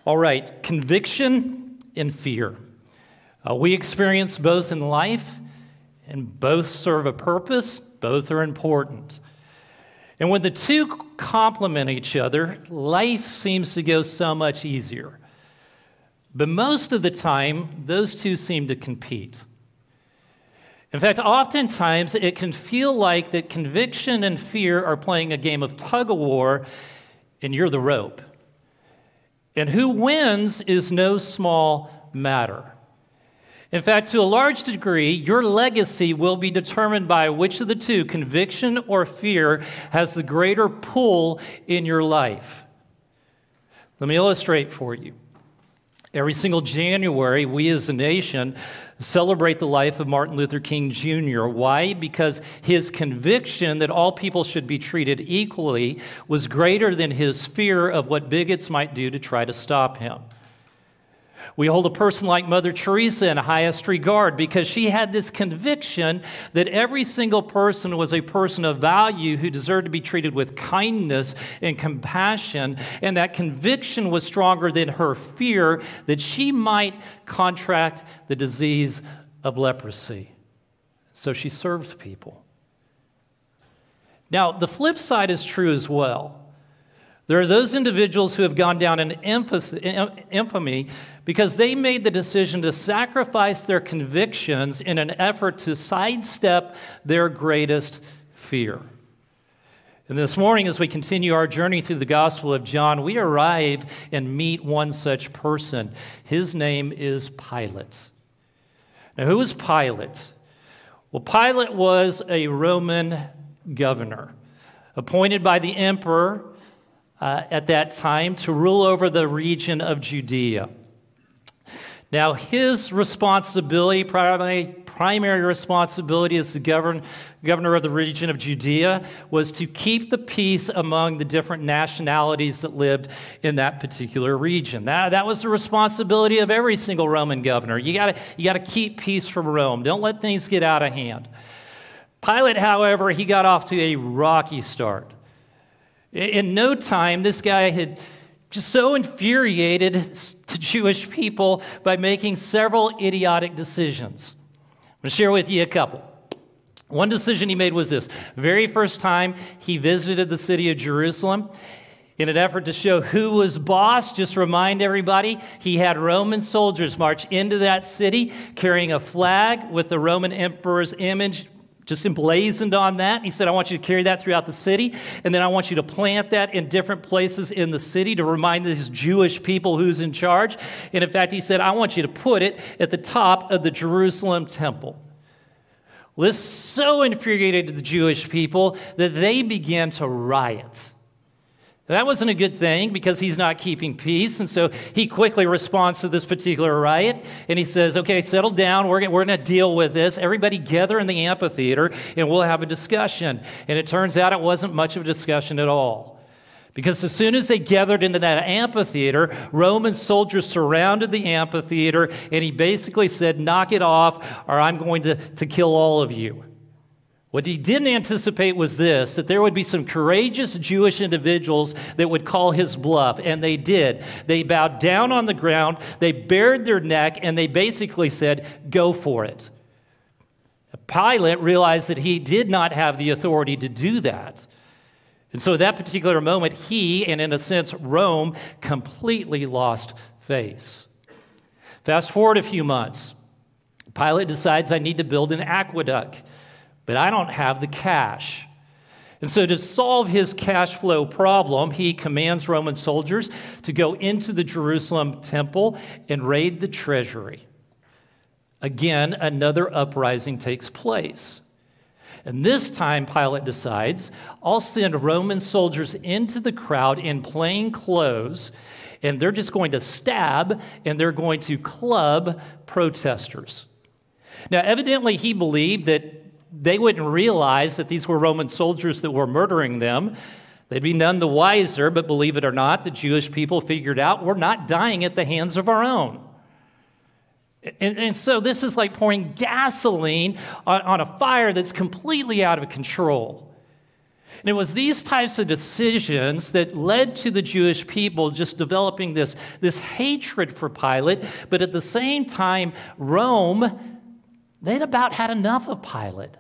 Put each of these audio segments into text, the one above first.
All right, conviction and fear. We experience both in life, and both serve a purpose, both are important. And when the two complement each other, life seems to go so much easier. But most of the time, those two seem to compete. In fact, oftentimes it can feel like that conviction and fear are playing a game of tug-of-war, and you're the rope. And who wins is no small matter. In fact, to a large degree, your legacy will be determined by which of the two, conviction or fear, has the greater pull in your life. Let me illustrate for you. Every single January, we as a nation celebrate the life of Martin Luther King Jr. Why? Because his conviction that all people should be treated equally was greater than his fear of what bigots might do to try to stop him. We hold a person like Mother Teresa in highest regard because she had this conviction that every single person was a person of value who deserved to be treated with kindness and compassion, and that conviction was stronger than her fear that she might contract the disease of leprosy. So she served people. Now, the flip side is true as well. There are those individuals who have gone down in infamy because they made the decision to sacrifice their convictions in an effort to sidestep their greatest fear. And this morning, as we continue our journey through the Gospel of John, we arrive and meet one such person. His name is Pilate. Now, who was Pilate? Well, Pilate was a Roman governor appointed by the emperor at that time to rule over the region of Judea. Now, his responsibility, primary responsibility as the governor of the region of Judea, was to keep the peace among the different nationalities that lived in that particular region. That was the responsibility of every single Roman governor. You gotta keep peace from Rome. Don't let things get out of hand. Pilate, however, he got off to a rocky start. In no time, this guy had just so infuriated the Jewish people by making several idiotic decisions. I'm going to share with you a couple. One decision he made was this. Very first time he visited the city of Jerusalem, in an effort to show who was boss, just remind everybody, he had Roman soldiers march into that city carrying a flag with the Roman emperor's image just emblazoned on that. He said, I want you to carry that throughout the city, and then I want you to plant that in different places in the city to remind these Jewish people who's in charge. And in fact, he said, I want you to put it at the top of the Jerusalem temple. Well, this so infuriated the Jewish people that they began to riot. That wasn't a good thing because he's not keeping peace, and so he quickly responds to this particular riot, and he says, okay, settle down, we're going to deal with this. Everybody gather in the amphitheater, and we'll have a discussion. And it turns out it wasn't much of a discussion at all. Because as soon as they gathered into that amphitheater, Roman soldiers surrounded the amphitheater, and he basically said, knock it off, or I'm going to kill all of you. What he didn't anticipate was this, that there would be some courageous Jewish individuals that would call his bluff, and they did. They bowed down on the ground, they bared their neck, and they basically said, go for it. Pilate realized that he did not have the authority to do that. And so at that particular moment, he, and in a sense, Rome, completely lost face. Fast forward a few months. Pilate decides, I need to build an aqueduct, but I don't have the cash. And so to solve his cash flow problem, he commands Roman soldiers to go into the Jerusalem temple and raid the treasury. Again, another uprising takes place. And this time, Pilate decides, I'll send Roman soldiers into the crowd in plain clothes, and they're just going to stab and they're going to club protesters. Now, evidently, he believed that they wouldn't realize that these were Roman soldiers that were murdering them. They'd be none the wiser, but believe it or not, the Jewish people figured out we're not dying at the hands of our own. And so this is like pouring gasoline on a fire that's completely out of control. And it was these types of decisions that led to the Jewish people just developing this hatred for Pilate. But at the same time, Rome, they'd about had enough of Pilate.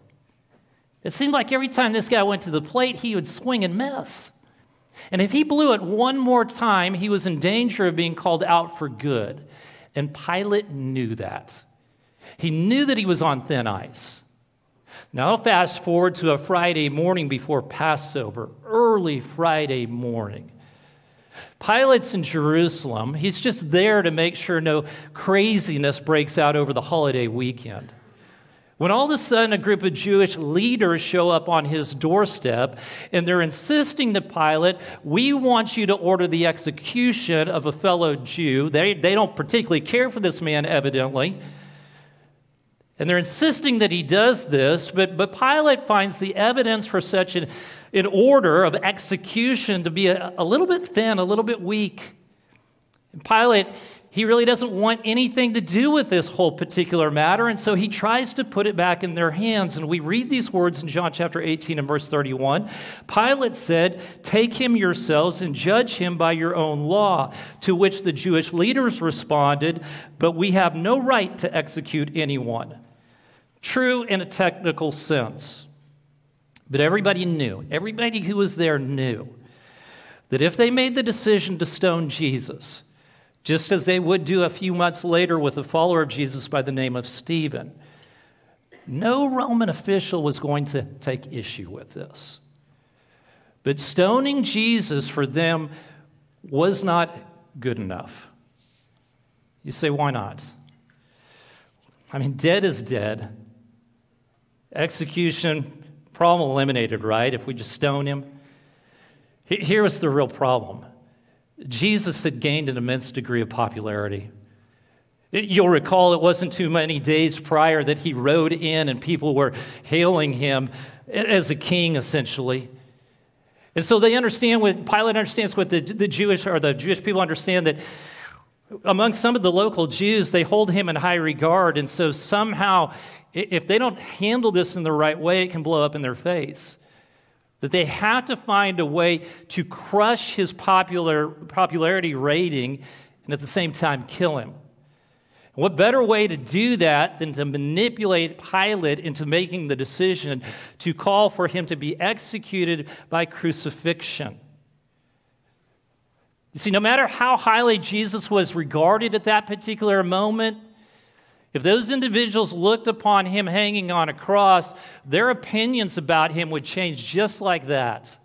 It seemed like every time this guy went to the plate, he would swing and miss. And if he blew it one more time, he was in danger of being called out for good. And Pilate knew that. He knew that he was on thin ice. Now, fast forward to a Friday morning before Passover, early Friday morning. Pilate's in Jerusalem. He's just there to make sure no craziness breaks out over the holiday weekend. When all of a sudden a group of Jewish leaders show up on his doorstep and they're insisting to Pilate, we want you to order the execution of a fellow Jew. They don't particularly care for this man, evidently. And they're insisting that he does this, but Pilate finds the evidence for such an order of execution to be a little bit thin, a little bit weak. And Pilate, he really doesn't want anything to do with this whole particular matter, and so he tries to put it back in their hands. And we read these words in John chapter 18 and verse 31. Pilate said, "Take him yourselves and judge him by your own law," to which the Jewish leaders responded, "But we have no right to execute anyone." True in a technical sense. But everybody who was there knew that if they made the decision to stone Jesus, just as they would do a few months later with a follower of Jesus by the name of Stephen, no Roman official was going to take issue with this. But stoning Jesus for them was not good enough. You say, why not? I mean, dead is dead. Execution, problem eliminated, right? If we just stone him. Here was the real problem. Jesus had gained an immense degree of popularity. You'll recall it wasn't too many days prior that he rode in and people were hailing him as a king, essentially. And so they understand what Pilate understands, what the Jewish people understand, that among some of the local Jews, they hold him in high regard. And so somehow, if they don't handle this in the right way, it can blow up in their face. That they have to find a way to crush his popularity rating and at the same time kill him. And what better way to do that than to manipulate Pilate into making the decision to call for him to be executed by crucifixion? You see, no matter how highly Jesus was regarded at that particular moment, if those individuals looked upon him hanging on a cross, their opinions about him would change just like that.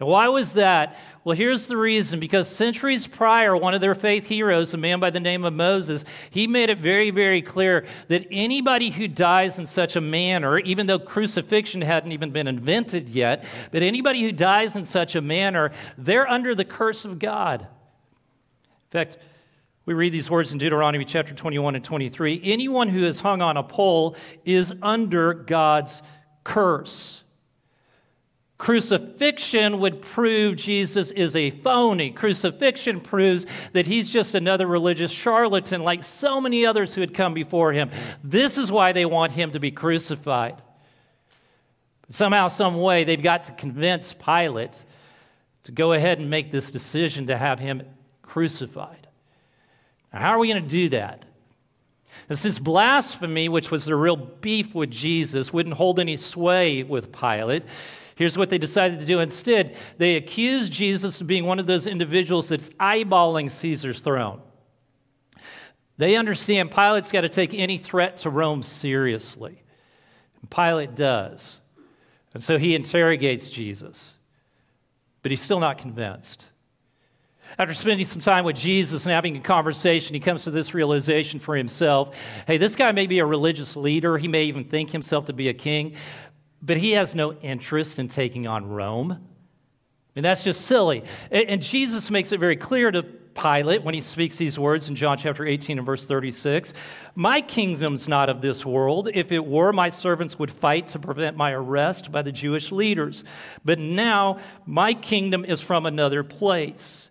And why was that? Well, here's the reason. Because centuries prior, one of their faith heroes, a man by the name of Moses, he made it very, very clear that anybody who dies in such a manner, even though crucifixion hadn't even been invented yet, but anybody who dies in such a manner, they're under the curse of God. In fact, we read these words in Deuteronomy chapter 21 and 23. Anyone who is hung on a pole is under God's curse. Crucifixion would prove Jesus is a phony. Crucifixion proves that he's just another religious charlatan like so many others who had come before him. This is why they want him to be crucified. But somehow, some way, they've got to convince Pilate to go ahead and make this decision to have him crucified. Now, how are we going to do that? Since blasphemy, which was the real beef with Jesus, wouldn't hold any sway with Pilate, here's what they decided to do instead. They accused Jesus of being one of those individuals that's eyeballing Caesar's throne. They understand Pilate's got to take any threat to Rome seriously. And Pilate does. And so he interrogates Jesus. But he's still not convinced. After spending some time with Jesus and having a conversation, he comes to this realization for himself. Hey, this guy may be a religious leader. He may even think himself to be a king, but he has no interest in taking on Rome. I mean, that's just silly. And Jesus makes it very clear to Pilate when he speaks these words in John chapter 18 and verse 36. My kingdom's not of this world. If it were, my servants would fight to prevent my arrest by the Jewish leaders. But now my kingdom is from another place.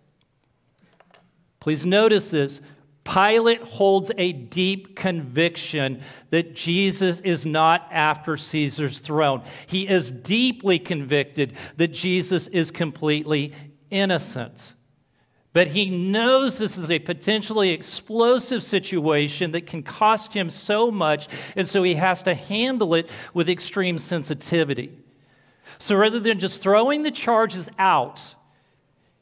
Please notice this. Pilate holds a deep conviction that Jesus is not after Caesar's throne. He is deeply convicted that Jesus is completely innocent. But he knows this is a potentially explosive situation that can cost him so much, and so he has to handle it with extreme sensitivity. So rather than just throwing the charges out,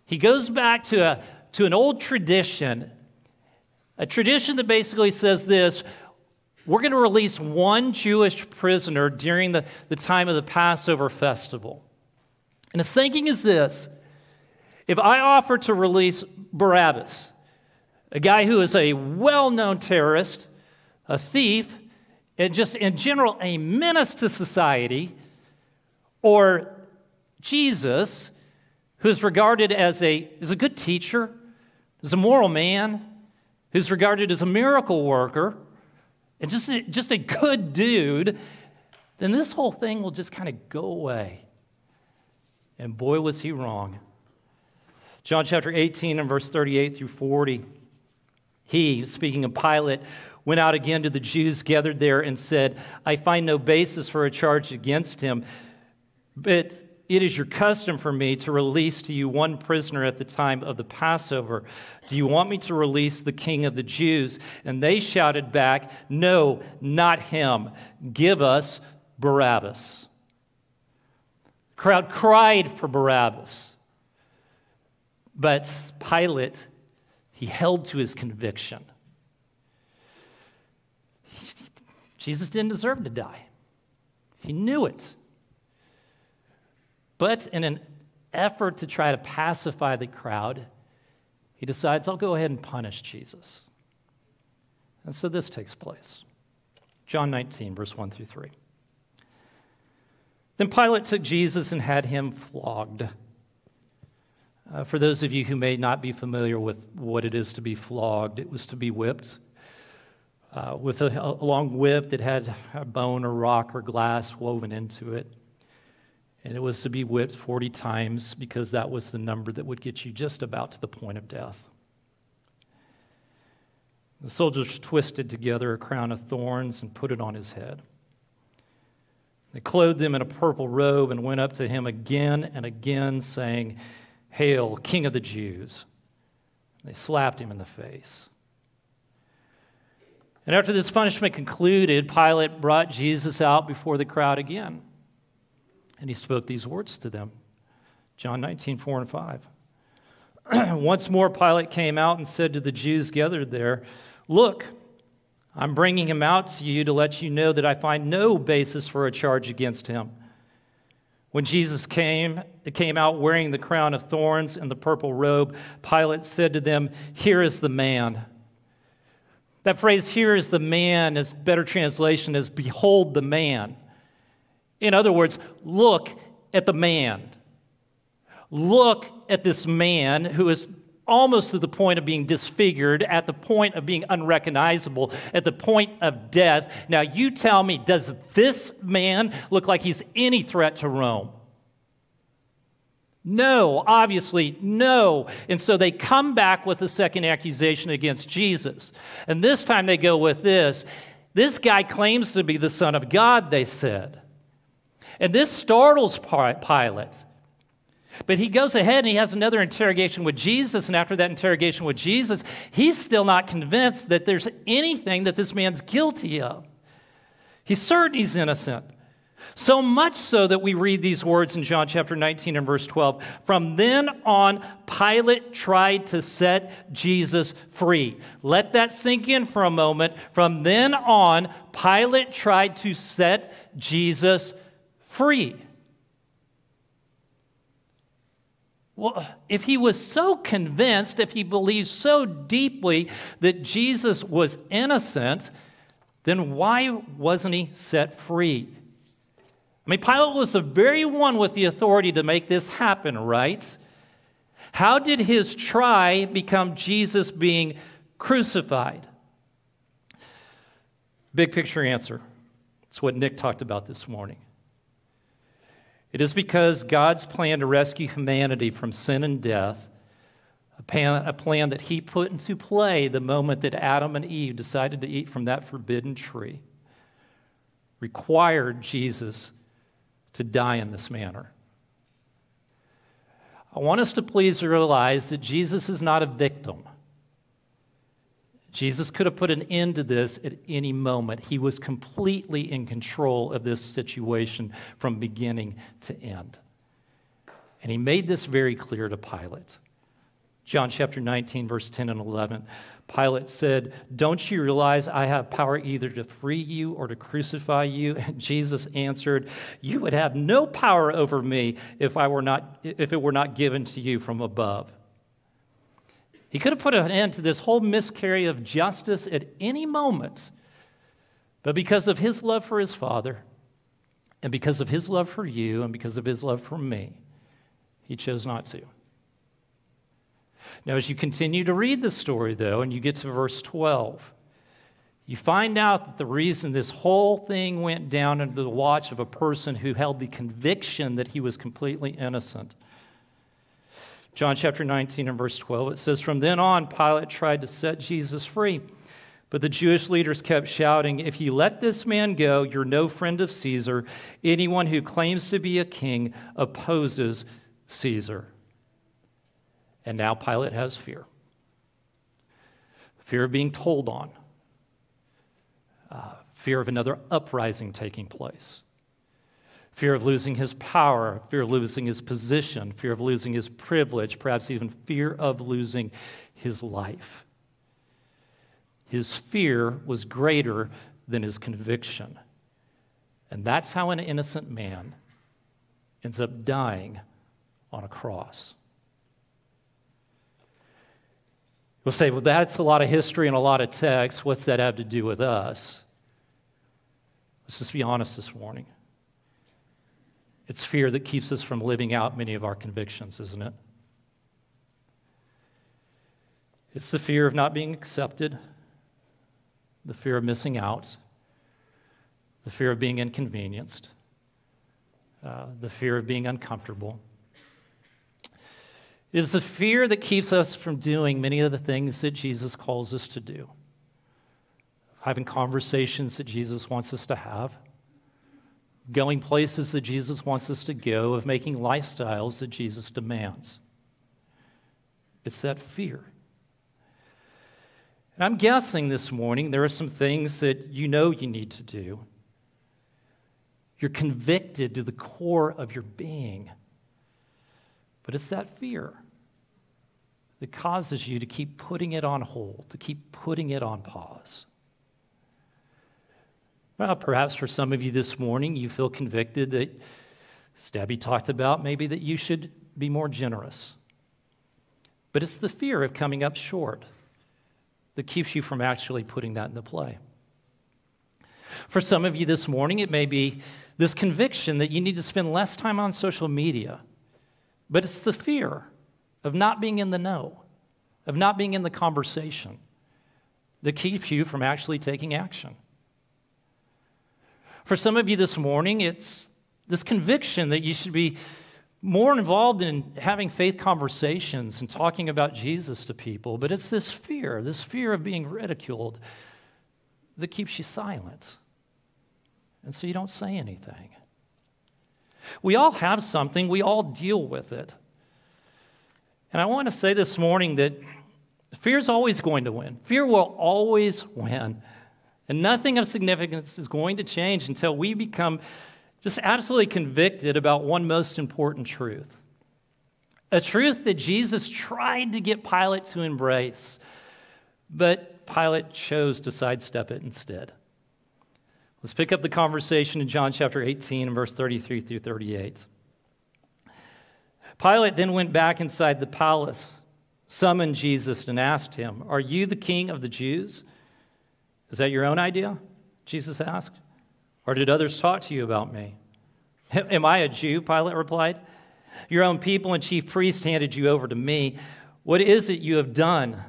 he goes back to an old tradition, a tradition that basically says this: we're going to release one Jewish prisoner during the time of the Passover festival. And his thinking is this: if I offer to release Barabbas, a guy who is a well-known terrorist, a thief, and just in general a menace to society, or Jesus, who's regarded as a good teacher, as a moral man, who's regarded as a miracle worker, and just a good dude, then this whole thing will just kind of go away. And boy, was he wrong. John chapter 18 and verse 38 through 40, he, speaking of Pilate, went out again to the Jews gathered there and said, I find no basis for a charge against him, but it is your custom for me to release to you one prisoner at the time of the Passover. Do you want me to release the king of the Jews? And they shouted back, no, not him. Give us Barabbas. The crowd cried for Barabbas. But Pilate, he held to his conviction. Jesus didn't deserve to die. He knew it. But in an effort to try to pacify the crowd, he decides, I'll go ahead and punish Jesus. And so this takes place. John 19, verse 1 through 3. Then Pilate took Jesus and had him flogged. For those of you who may not be familiar with what it is to be flogged, it was to be whipped with a long whip that had a bone or rock or glass woven into it. And it was to be whipped 40 times because that was the number that would get you just about to the point of death. The soldiers twisted together a crown of thorns and put it on his head. They clothed him in a purple robe and went up to him again and again, saying, Hail, King of the Jews. They slapped him in the face. And after this punishment concluded, Pilate brought Jesus out before the crowd again. And he spoke these words to them. John 19, 4 and 5. Once more Pilate came out and said to the Jews gathered there, Look, I'm bringing him out to you to let you know that I find no basis for a charge against him. When Jesus came out wearing the crown of thorns and the purple robe, Pilate said to them, Here is the man. That phrase, here is the man, is better translation as behold the man. In other words, look at the man. Look at this man who is almost to the point of being disfigured, at the point of being unrecognizable, at the point of death. Now you tell me, does this man look like he's any threat to Rome? No, obviously no. And so they come back with a second accusation against Jesus. And this time they go with this. This guy claims to be the Son of God, they said. And this startles Pilate. But he goes ahead and he has another interrogation with Jesus, and after that interrogation with Jesus, he's still not convinced that there's anything that this man's guilty of. He's certain he's innocent. So much so that we read these words in John chapter 19 and verse 12. From then on, Pilate tried to set Jesus free. Let that sink in for a moment. From then on, Pilate tried to set Jesus free. Well, if he was so convinced, if he believed so deeply that Jesus was innocent, then why wasn't he set free? I mean, Pilate was the very one with the authority to make this happen, right? How did his try become Jesus being crucified? Big picture answer. It's what Nick talked about this morning. It is because God's plan to rescue humanity from sin and death a plan that he put into play the moment that Adam and Eve decided to eat from that forbidden tree, required Jesus to die in this manner. I want us to please realize that Jesus is not a victim. Jesus could have put an end to this at any moment. He was completely in control of this situation from beginning to end. And he made this very clear to Pilate. John chapter 19, verse 10 and 11. Pilate said, "Don't you realize I have power either to free you or to crucify you?" And Jesus answered, "You would have no power over me if it were not given to you from above." He could have put an end to this whole miscarriage of justice at any moment, but because of his love for his Father, and because of his love for you, and because of his love for me, he chose not to. Now, as you continue to read the story, though, and you get to verse 12, you find out that the reason this whole thing went down under the watch of a person who held the conviction that he was completely innocent. John chapter 19 and verse 12, it says, "From then on, Pilate tried to set Jesus free, but the Jewish leaders kept shouting, 'If you let this man go, you're no friend of Caesar. Anyone who claims to be a king opposes Caesar.'" And now Pilate has fear. Fear of being told on. Fear of another uprising taking place. Fear of losing his power. Fear of losing his position. Fear of losing his privilege. Perhaps even fear of losing his life. His fear was greater than his conviction. And that's how an innocent man ends up dying on a cross. We'll say, well, that's a lot of history and a lot of text. What's that have to do with us? Let's just be honest this morning. It's fear that keeps us from living out many of our convictions, isn't it? It's the fear of not being accepted, the fear of missing out, the fear of being inconvenienced, the fear of being uncomfortable. It is the fear that keeps us from doing many of the things that Jesus calls us to do. Having conversations that Jesus wants us to have. Going places that Jesus wants us to go. Of making lifestyles that Jesus demands. It's that fear. And I'm guessing this morning there are some things that you know you need to do. You're convicted to the core of your being. But it's that fear that causes you to keep putting it on hold, to keep putting it on pause. Well, perhaps for some of you this morning, you feel convicted that, as Debbie talked about, maybe that you should be more generous. But it's the fear of coming up short that keeps you from actually putting that into play. For some of you this morning, it may be this conviction that you need to spend less time on social media. But it's the fear of not being in the know, of not being in the conversation, that keeps you from actually taking action. For some of you this morning, it's this conviction that you should be more involved in having faith conversations and talking about Jesus to people. But it's this fear of being ridiculed that keeps you silent. And so you don't say anything. We all have something. We all deal with it. And I want to say this morning that fear is always going to win. Fear will always win. And nothing of significance is going to change until we become just absolutely convicted about one most important truth. A truth that Jesus tried to get Pilate to embrace, but Pilate chose to sidestep it instead. Let's pick up the conversation in John chapter 18 and verse 33 through 38. Pilate then went back inside the palace, summoned Jesus, and asked him, "Are you the king of the Jews?" "Is that your own idea?" Jesus asked. "Or did others talk to you about me?" "Am I a Jew?" Pilate replied. "Your own people and chief priests handed you over to me. What is it you have done?"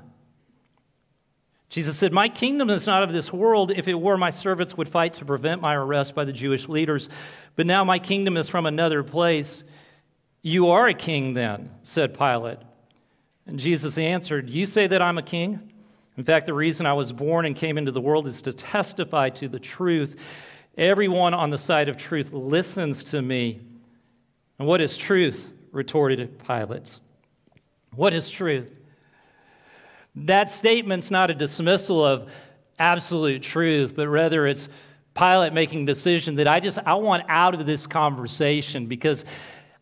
Jesus said, "My kingdom is not of this world. If it were, my servants would fight to prevent my arrest by the Jewish leaders. But now my kingdom is from another place." "You are a king then," said Pilate. And Jesus answered, "You say that I'm a king? In fact, the reason I was born and came into the world is to testify to the truth. Everyone on the side of truth listens to me." "And what is truth?" retorted Pilate. What is truth? That statement's not a dismissal of absolute truth, but rather it's Pilate making a decision that I want out of this conversation because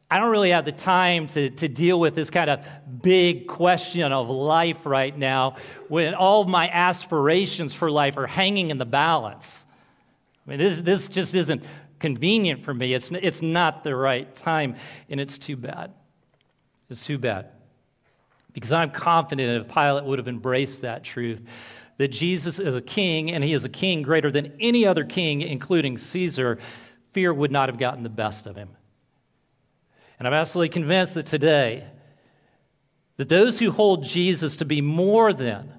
I don't really have the time to deal with this kind of big question of life right now when all of my aspirations for life are hanging in the balance. I mean, this just isn't convenient for me. It's not the right time, and it's too bad. It's too bad. Because I'm confident if Pilate would have embraced that truth, that Jesus is a king, and he is a king greater than any other king, including Caesar, fear would not have gotten the best of him. And I'm absolutely convinced that today, that those who hold Jesus to be more than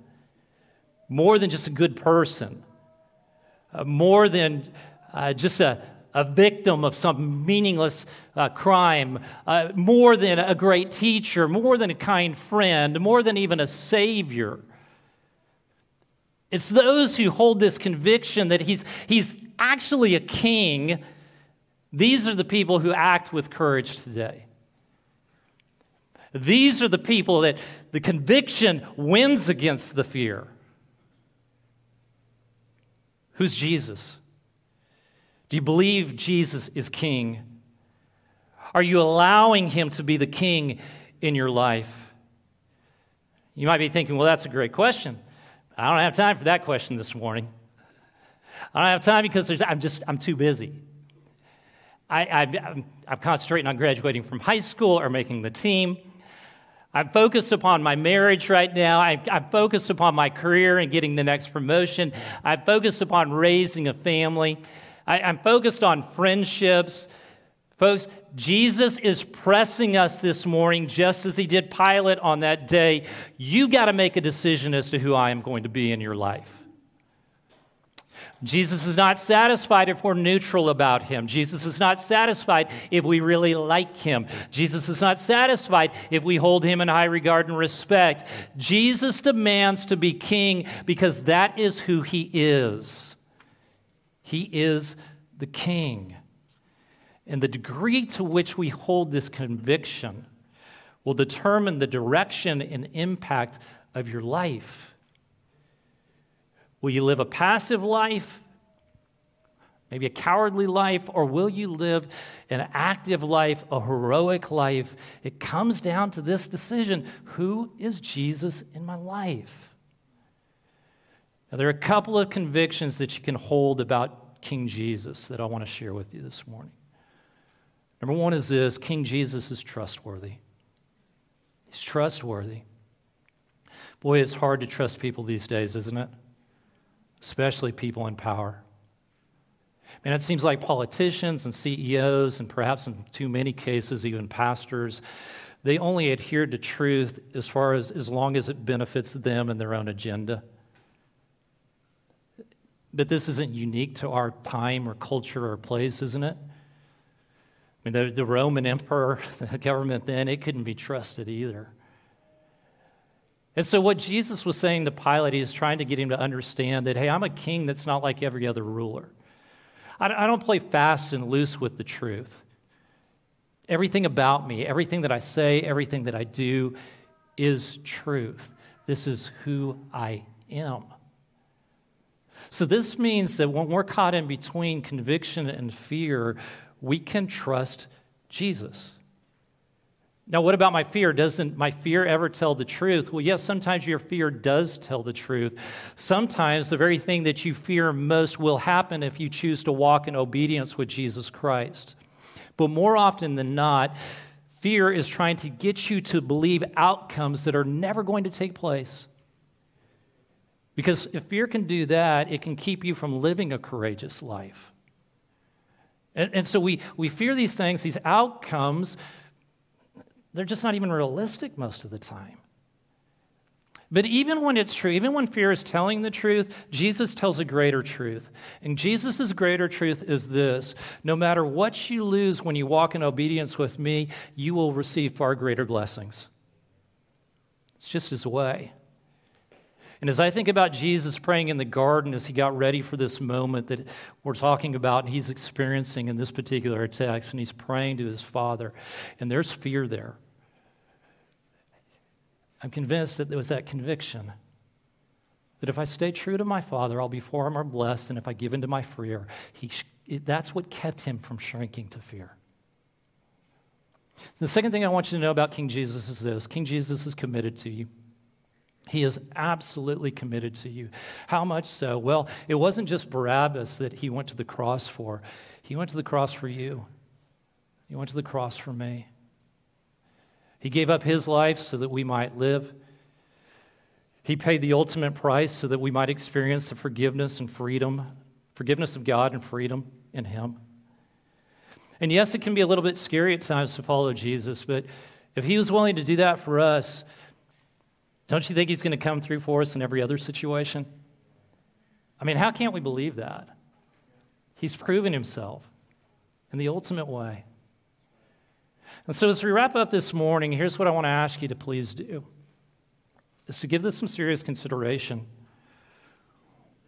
just a good person, more than just a victim of some meaningless crime, more than a great teacher, more than a kind friend, more than even a savior. It's those who hold this conviction that he's actually a king. These are the people who act with courage today. These are the people that the conviction wins against the fear. Who's Jesus? Do you believe Jesus is king? Are you allowing him to be the king in your life? You might be thinking, well, that's a great question. I don't have time for that question this morning. I don't have time because I'm too busy. I'm concentrating on graduating from high school or making the team. I'm focused upon my marriage right now. I'm focused upon my career and getting the next promotion. I'm focused upon raising a family. I'm focused on friendships. Folks, Jesus is pressing us this morning just as he did Pilate on that day. You got to make a decision as to who I am going to be in your life. Jesus is not satisfied if we're neutral about him. Jesus is not satisfied if we really like him. Jesus is not satisfied if we hold him in high regard and respect. Jesus demands to be king because that is who he is. He is the king. And the degree to which we hold this conviction will determine the direction and impact of your life. Will you live a passive life, maybe a cowardly life, or will you live an active life, a heroic life? It comes down to this decision: who is Jesus in my life? Now, there are a couple of convictions that you can hold about King Jesus that I want to share with you this morning. Number one is this: King Jesus is trustworthy. He's trustworthy. Boy, it's hard to trust people these days, isn't it? Especially people in power. And it seems like politicians and CEOs, and perhaps in too many cases even pastors, they only adhere to truth as long as it benefits them and their own agenda. But this isn't unique to our time or culture or place, isn't it? I mean, the Roman emperor, the government then, it couldn't be trusted either. And so what Jesus was saying to Pilate, he is trying to get him to understand that, hey, I'm a king that's not like every other ruler. I don't play fast and loose with the truth. Everything about me, everything that I say, everything that I do is truth. This is who I am. So this means that when we're caught in between conviction and fear, we can trust Jesus. Now, what about my fear? Doesn't my fear ever tell the truth? Well, yes, sometimes your fear does tell the truth. Sometimes the very thing that you fear most will happen if you choose to walk in obedience with Jesus Christ. But more often than not, fear is trying to get you to believe outcomes that are never going to take place. Because if fear can do that, it can keep you from living a courageous life. And so we fear these things, these outcomes. They're just not even realistic most of the time. But even when it's true, even when fear is telling the truth, Jesus tells a greater truth. And Jesus' greater truth is this: no matter what you lose when you walk in obedience with me, you will receive far greater blessings. It's just his way. And as I think about Jesus praying in the garden as he got ready for this moment that we're talking about and he's experiencing in this particular text, and he's praying to his Father, and there's fear there. I'm convinced that there was that conviction that if I stay true to my Father, I'll be for him or blessed, and if I give in to my fear, that's what kept him from shrinking to fear. The second thing I want you to know about King Jesus is this. King Jesus is committed to you. He is absolutely committed to you. How much so? Well, it wasn't just Barabbas that he went to the cross for. He went to the cross for you. He went to the cross for me. He gave up his life so that we might live. He paid the ultimate price so that we might experience the forgiveness and freedom, forgiveness of God and freedom in him. And yes, it can be a little bit scary at times to follow Jesus, but if he was willing to do that for us, don't you think he's going to come through for us in every other situation? I mean, how can't we believe that? He's proven himself in the ultimate way. And so as we wrap up this morning, here's what I want to ask you to please do, is to give this some serious consideration.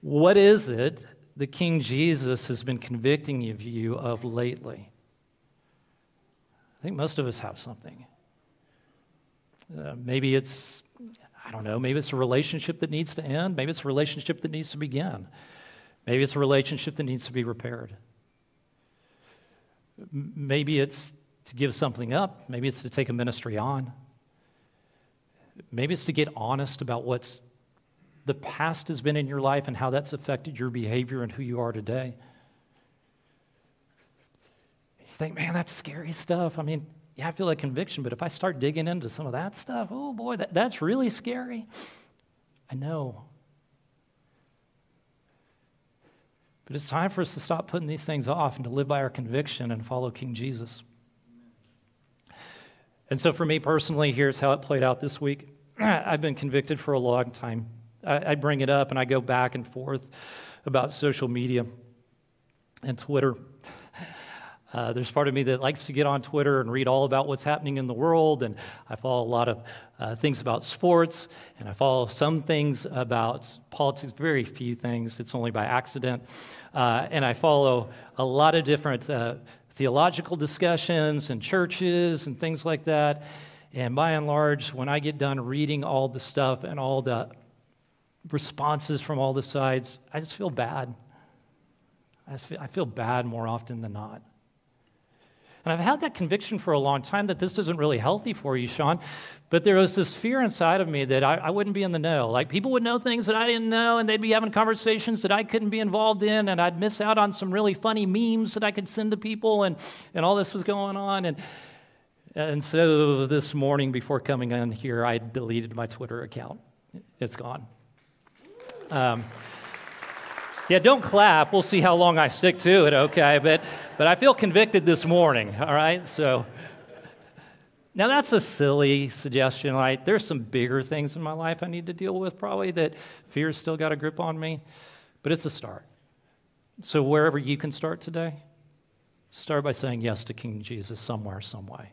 What is it that King Jesus has been convicting you of lately? I think most of us have something. Maybe it's, I don't know, maybe it's a relationship that needs to end. Maybe it's a relationship that needs to begin. Maybe it's a relationship that needs to be repaired. Maybe it's to give something up. Maybe it's to take a ministry on. Maybe it's to get honest about what's the past has been in your life and how that's affected your behavior and who you are today. You think, man, that's scary stuff. I mean, yeah, I feel like conviction, but if I start digging into some of that stuff, oh boy, that's really scary. I know. But it's time for us to stop putting these things off and to live by our conviction and follow King Jesus. And so for me personally, here's how it played out this week. I've been convicted for a long time. I bring it up and I go back and forth about social media and Twitter. There's part of me that likes to get on Twitter and read all about what's happening in the world, and I follow a lot of things about sports, and I follow some things about politics, very few things. It's only by accident. And I follow a lot of different theological discussions and churches and things like that. And by and large, when I get done reading all the stuff and all the responses from all the sides, I just feel bad. I feel bad more often than not. And I've had that conviction for a long time that this isn't really healthy for you, Sean. But there was this fear inside of me that I wouldn't be in the know. Like, people would know things that I didn't know, and they'd be having conversations that I couldn't be involved in, and I'd miss out on some really funny memes that I could send to people, and all this was going on. And so this morning before coming on here, I deleted my Twitter account. It's gone. Yeah, don't clap. We'll see how long I stick to it, okay? But I feel convicted this morning, all right? So now that's a silly suggestion, right? There's some bigger things in my life I need to deal with probably that fear's still got a grip on me, but it's a start. So wherever you can start today, start by saying yes to King Jesus somewhere, some way.